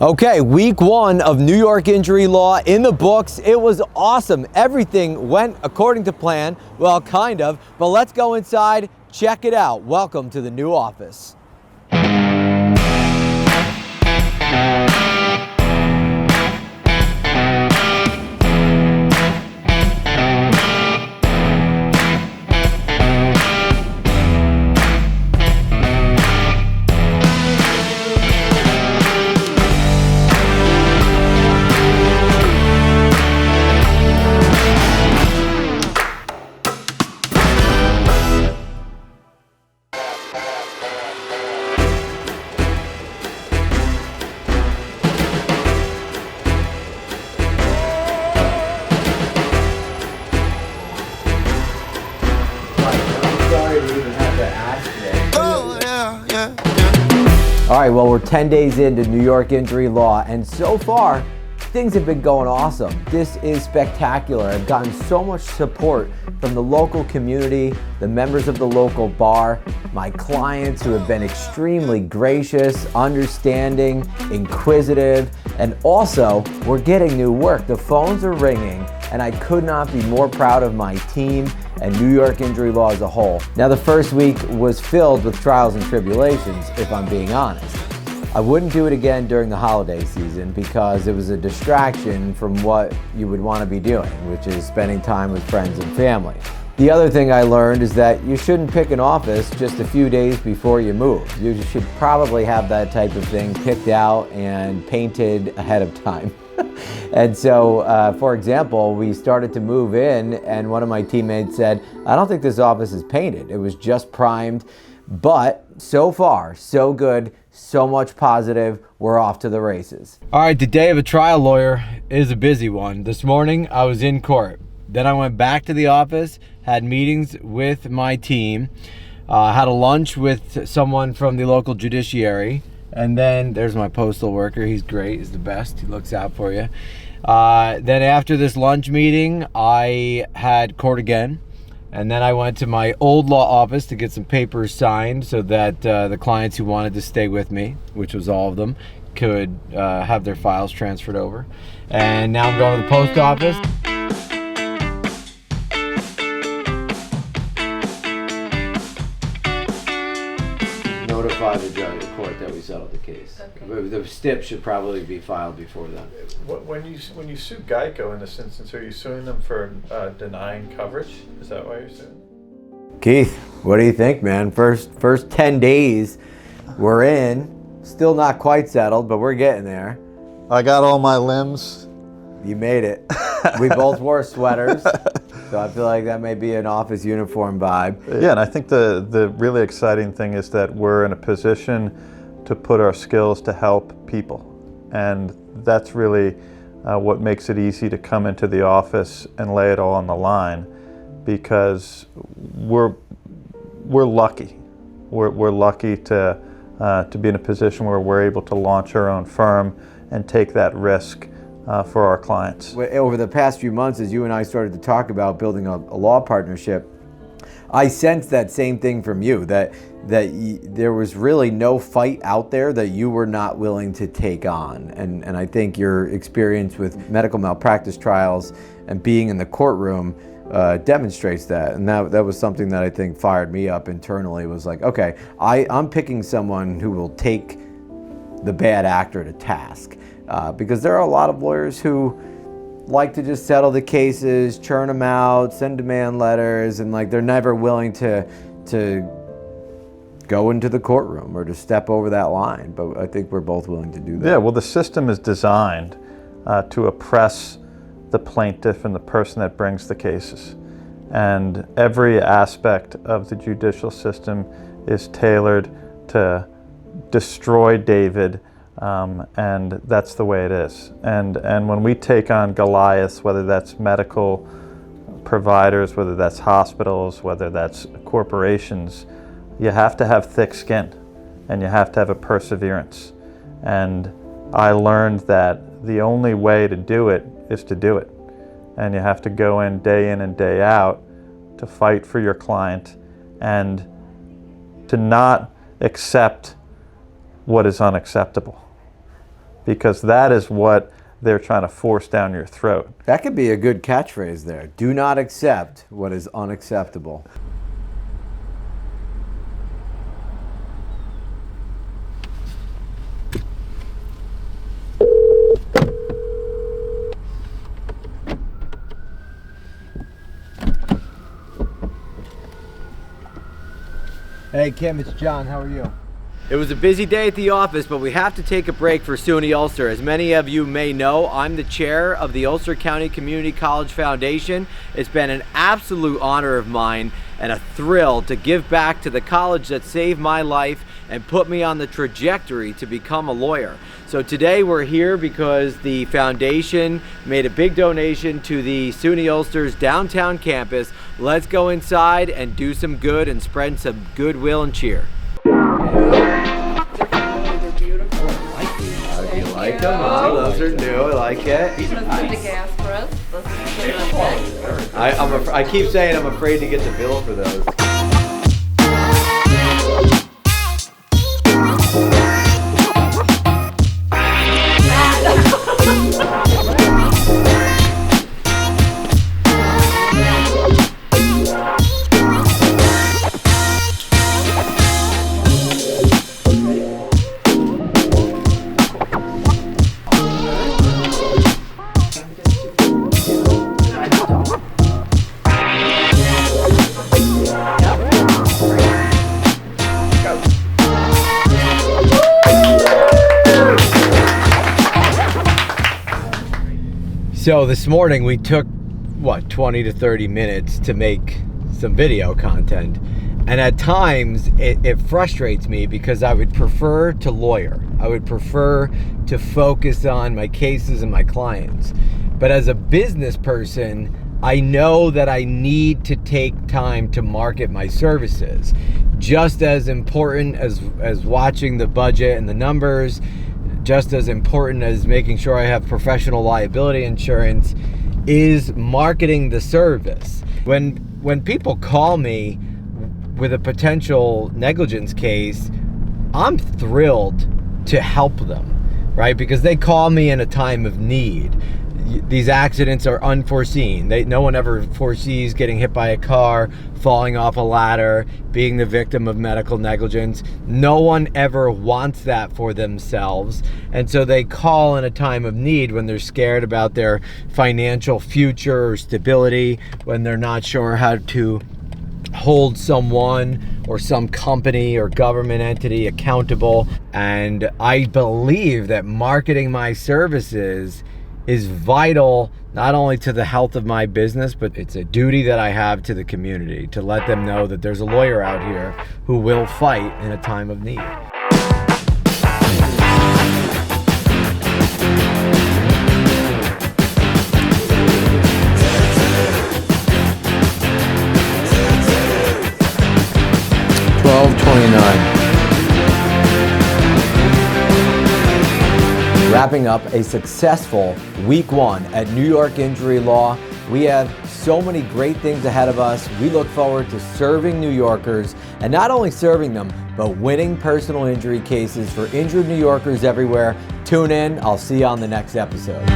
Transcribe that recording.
Okay, week one of New York injury law in the books. It was awesome. Everything went according to plan. Well, kind of, but let's go inside, check it out. Welcome to the new office. All right, well, we're 10 days into New York injury law, and so far, things have been going awesome. This is spectacular. I've gotten so much support from the local community, the members of the local bar, my clients who have been extremely gracious, understanding, inquisitive, and also, we're getting new work. The phones are ringing, and I could not be more proud of my team and New York injury law as a whole. Now, the first week was filled with trials and tribulations, if I'm being honest. I wouldn't do it again during the holiday season because it was a distraction from what you would want to be doing, which is spending time with friends and family. The other thing I learned is that you shouldn't pick an office just a few days before you move. You should probably have that type of thing picked out and painted ahead of time. And so, for example, we started to move in and one of my teammates said, I don't think this office is painted. It was just primed, but so far, so good, so much positive. We're off to the races. All right, the day of a trial lawyer is a busy one. This morning, I was in court. Then I went back to the office, had meetings with my team, had a lunch with someone from the local judiciary, and then there's my postal worker. He's great. He's the best. He looks out for you. Then after this lunch meeting, I had court again. And then I went to my old law office to get some papers signed so that the clients who wanted to stay with me, which was all of them, could have their files transferred over. And now I'm going to the post office. Notify the judge, the court, that we settled the case. Okay. The stip should probably be filed before then. When you sue Geico in this instance, are you suing them for denying coverage? Is that why you're suing? Keith, what do you think, man? First 10 days we're in, still not quite settled, but we're getting there. I got all my limbs. You made it. We both wore sweaters, so I feel like that may be an office uniform vibe. Yeah, and I think the really exciting thing is that we're in a position to put our skills to help people. And that's really what makes it easy to come into the office and lay it all on the line, because we're lucky. We're lucky to be in a position where we're able to launch our own firm and take that risk for our clients. Over the past few months, as you and I started to talk about building a law partnership, I sensed that same thing from you, that there was really no fight out there that you were not willing to take on. And I think your experience with medical malpractice trials and being in the courtroom demonstrates that. And that was something that I think fired me up internally. It was like, okay, I'm picking someone who will take the bad actor to task. Because there are a lot of lawyers who like to just settle the cases, churn them out, send demand letters, and like they're never willing to go into the courtroom or to step over that line. But I think we're both willing to do that. Yeah, well, the system is designed to oppress the plaintiff and the person that brings the cases. And every aspect of the judicial system is tailored to destroy David. And that's the way it is. And when we take on Goliaths, whether that's medical providers, whether that's hospitals, whether that's corporations, you have to have thick skin and you have to have a perseverance. And I learned that the only way to do it is to do it. And you have to go in and day out to fight for your client and to not accept what is unacceptable. because that is what they're trying to force down your throat. That could be a good catchphrase there. Do not accept what is unacceptable. Hey Kim, it's John. How are you? It was a busy day at the office, but we have to take a break for SUNY Ulster. As many of you may know, I'm the chair of the Ulster County Community College Foundation. It's been an absolute honor of mine and a thrill to give back to the college that saved my life and put me on the trajectory to become a lawyer. So today we're here because the foundation made a big donation to the SUNY Ulster's downtown campus. Let's go inside and do some good and spread some goodwill and cheer. They're beautiful. How do you like them? Oh, those are new. I like it. Let's put the gas for us. Let's put it on deck. I keep saying I'm afraid to get the bill for those. So this morning we took, 20 to 30 minutes to make some video content. And at times it frustrates me because I would prefer to lawyer. I would prefer to focus on my cases and my clients. But as a business person, I know that I need to take time to market my services. Just as important as watching the budget and the numbers, just as important as making sure I have professional liability insurance is marketing the service. When people call me with a potential negligence case, I'm thrilled to help them, right? Because they call me in a time of need. These accidents are unforeseen. No one ever foresees getting hit by a car, falling off a ladder, being the victim of medical negligence. No one ever wants that for themselves. And so they call in a time of need when they're scared about their financial future or stability, when they're not sure how to hold someone or some company or government entity accountable. And I believe that marketing my services is vital not only to the health of my business, but it's a duty that I have to the community to let them know that there's a lawyer out here who will fight in a time of need. $12.29. Wrapping up a successful week 1 at New York Injury Law. We have so many great things ahead of us. We look forward to serving New Yorkers, and not only serving them, but winning personal injury cases for injured New Yorkers everywhere. Tune in. I'll see you on the next episode.